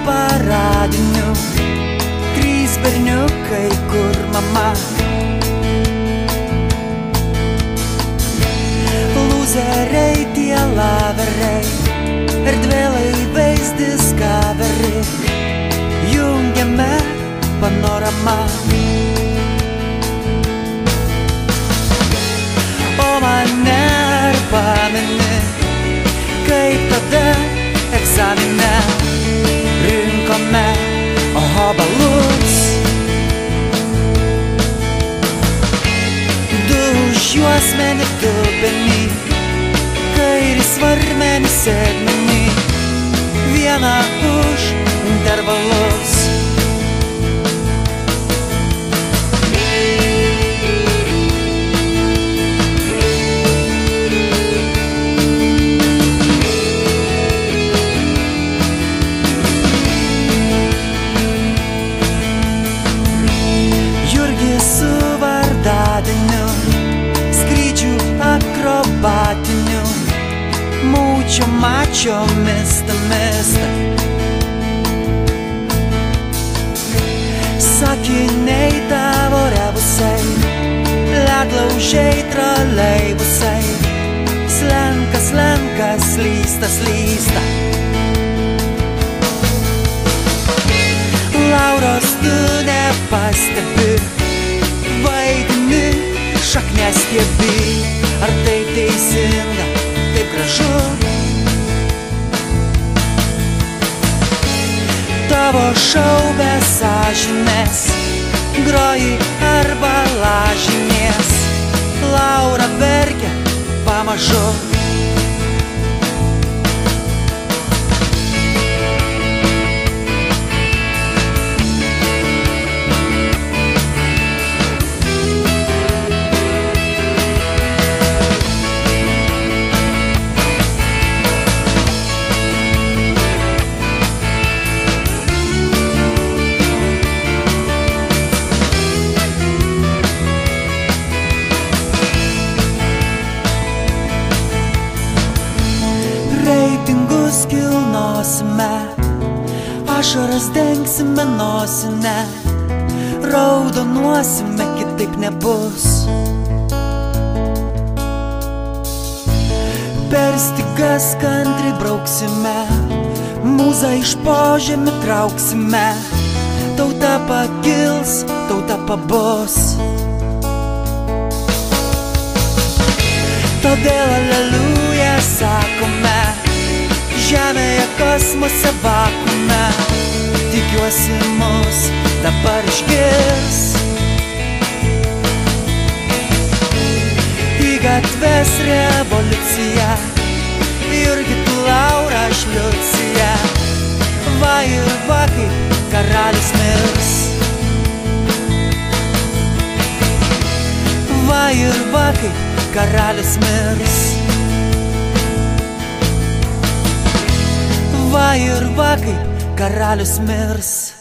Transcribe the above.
paradinių, 3 berniukai, kur mama. Lūzeriai tie laveriai, erdvėlaivais Discovery, jungiame panoramą. O mane ar pameni, kaip tada egzamine rinkome balus. Du už juosmenį, du benį, kairis svarmenį sėdmenį, vieną už intervalus. Akrobatinių, mūčio mačio mista. Sakiniai tavo rebusai, ledlaužiai troleibusai, slenka, slysta. Lauros tu nepastebi, vaidini, šaknes stiebi. Ar tai teisinga, taip gražu? Tavo šou be sąžinės, groji arba lažinės. Laura verkia pamažu. Reitingus kilnosime, ašaras dengsime nosinę, raudonuosime, kitaip nebus. Per stygas kantri brauksime, mūzą iš požemį trauksime. Tauta pakils, tauta pabus. Todėl aleluja sakome, žemėje kosmose vakume. Tikiuosi mus dabar išgirs. Į gatves revoliucija, Jurgitų Laura šliucija. Va ir va, kaip karalius mirs. Va ir va, kaip karalius mirs. Va ir va, kaip karalius mirs.